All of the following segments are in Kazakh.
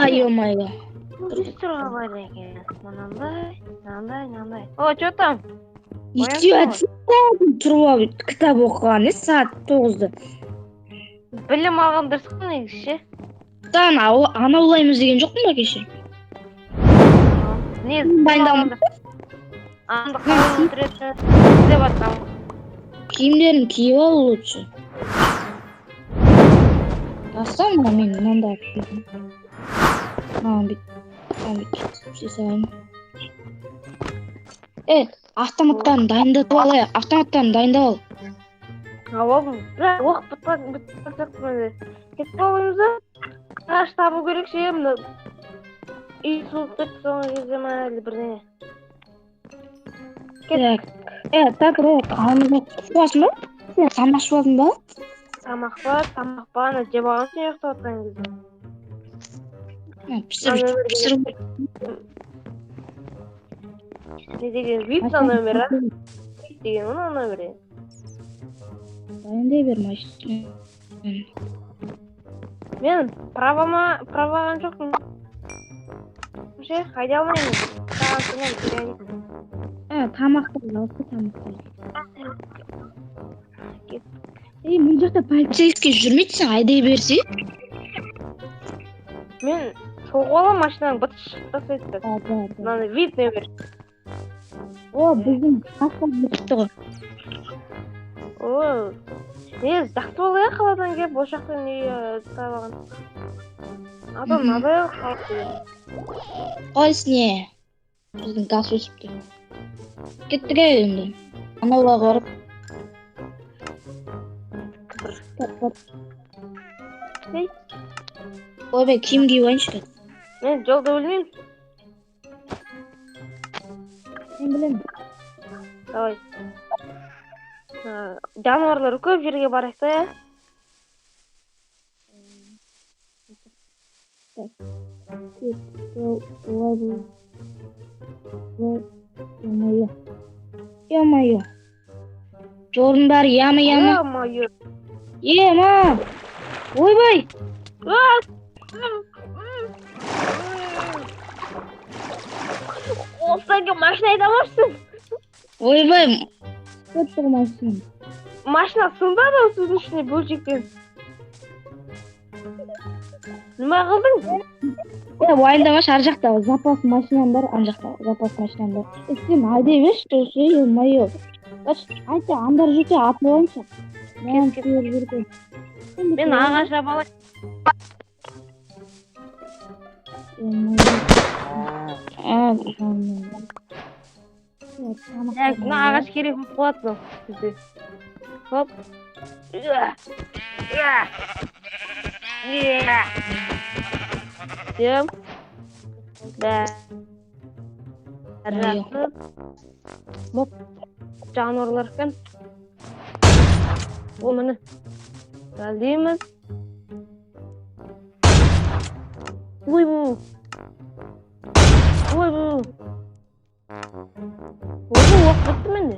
ё-моё. Быстро бар екен. Мынандай. О, что там? Ичип туруп алып китап окуган саат 9-да. Білім алған дұрыс негізі. Ана улаймыз деген жокпун ба кеше? Не, білім алғанда. Анды қалай отыресің деп атам. Кийимдерин кийип ал лучше. Бассам мен мындай кийдим. Бит жасайын. Автоматтан дайындатып алайық. Автоматтан дайындап ал. Алдым. Бірақ уақыт бітіп кетіп қалуымыз да. Аш табу керек ше, мына үй суытып соңғы кезде ма әлі бірдеңе. Так, қуасың ба? Сен тамақ ішіп ба? Тамақ па, ана жеп алған сен ұйықтап жатқан кезде. Пісіріп. Не деген вип номер, а? Вип деген оның номері. Дайындай бер машина. Мен праваған жоқпын. Ше, қайда алмаймын. Тамақты алшы, тамақты. Мына жақта полицейский жүрмейсің, айдай берсе? Мен соғып алам машинаның бытыс жасайды. Мынаны вип номер. Біздің паспорт бітті ғой. Не, жақсы болайы қаладан кеп, ол жақта не табаған. Адам надай қалыпты. Қайсы не? Біздің газ өсіпті. Кеттік енді. Анауға қарып. Ойбай, киім киіп алайыншы. Мен жолда өлмеймін. Мен білемін. Давай. Жануарлар көп жерге барайық та, я? Ё-моё. Жолдың бәрі яма. Ё-моё. Ема! Ойбай! Олсанға машина айдамапсың. Ойбай! Көттігі машина. Машина сындады судың ішіне бөлшектен. Нема қылдың? Уайымдамашы, ар жақта запас машинам бар, ан жақта запас машинам бар. Сен айдай берші, осы, ё-моё. Айтса, андар жүрсе атып алайыншы. Мен ағаша балай. Мына ағаш керек болып қалады бізде. Хоп. Дем. Жақсы. Моп. Жануарлар екен. Ол міне. Дәлдейміз. Ойбу. Уақыт бітті менде.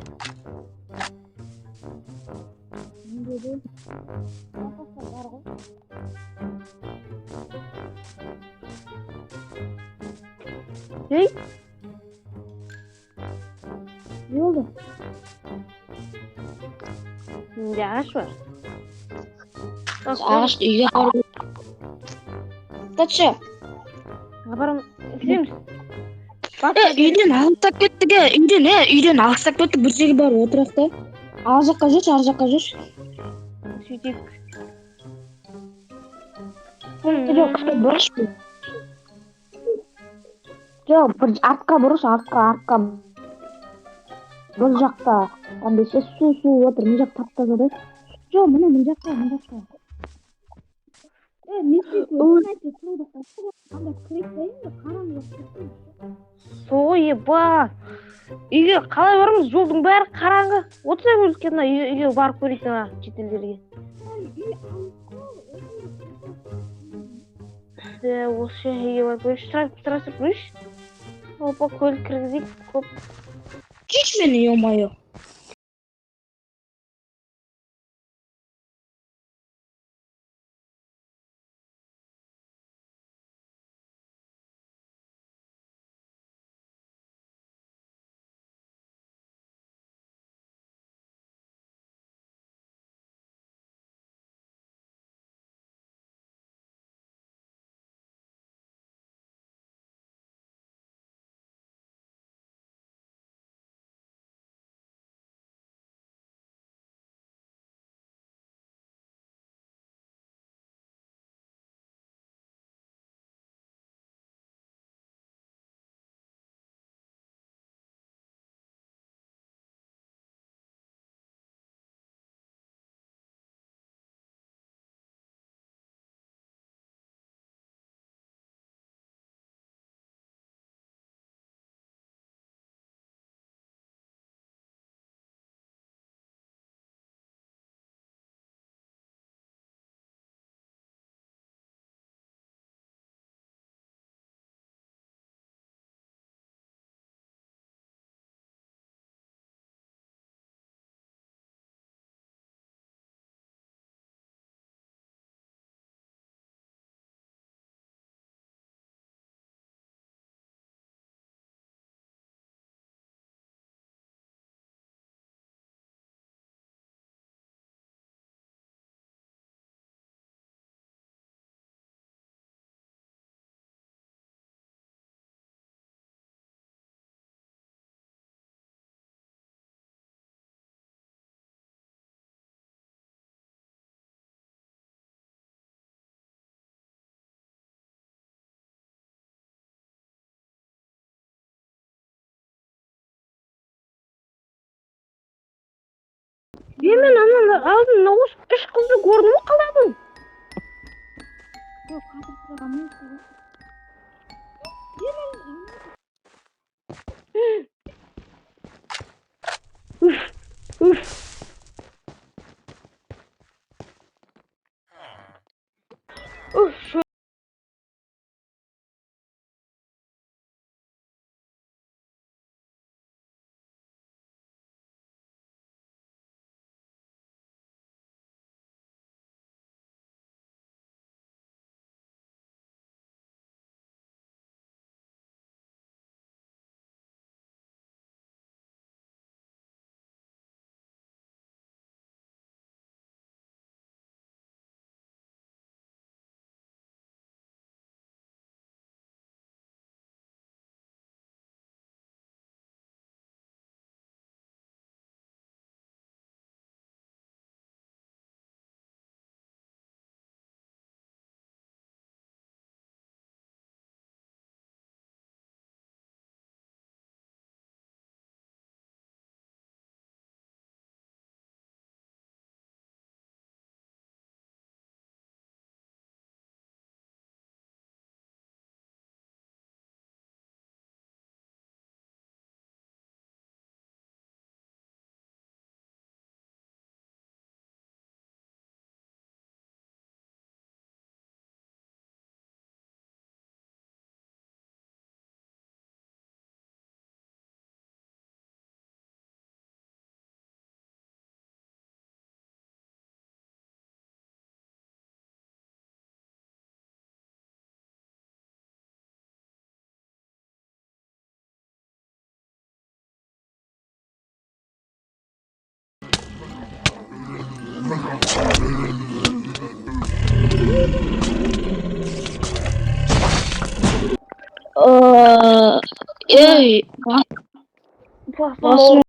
Ей? Не oldu? Менде ағаш бар. Ағаш үйге қару. Татшы. Апарым, келеміз. Үйден алыстап кеттік, үйден алыстап кеттік, бір жерге барып отырақ та. Ар жаққа жүрші, ар жаққа жүрші. Сөйтейік. Жоқ, бұрыш бұл. Жоқ, артқа бұрыш, артқа. Бұл жақта, андай су отыр, мен жақ таптаза да. Жоқ, мына мен жаққа. Соғы еба. Үйге қалай барымыз? Жолдың бәрі қараңғы. Отса бөлікке үйге барып көрейік ана шетелдерге. Осы үйге барып көрейік. Сұрасып көрейікші. Опа, көлік кіргізейік. Көп. Кеш мені, ё-моё. Мен анан алдын оғыз үш қызды көрдім қаладым. Ey, basma.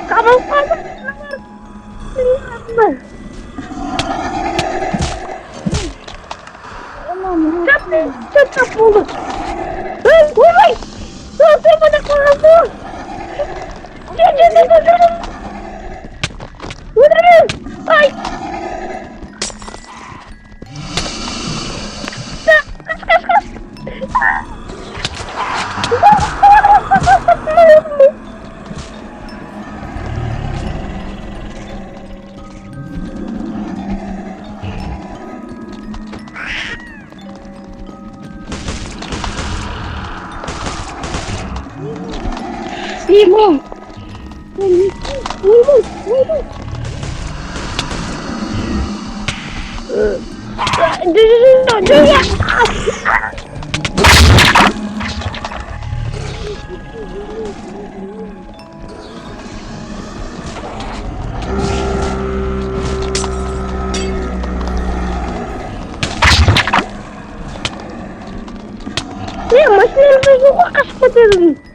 Kabul kaldım. Çap oldu. Vurmayın. Sen bana kaldı. Gece. Ай! Димон! Машинамды жолға қашып кетеді.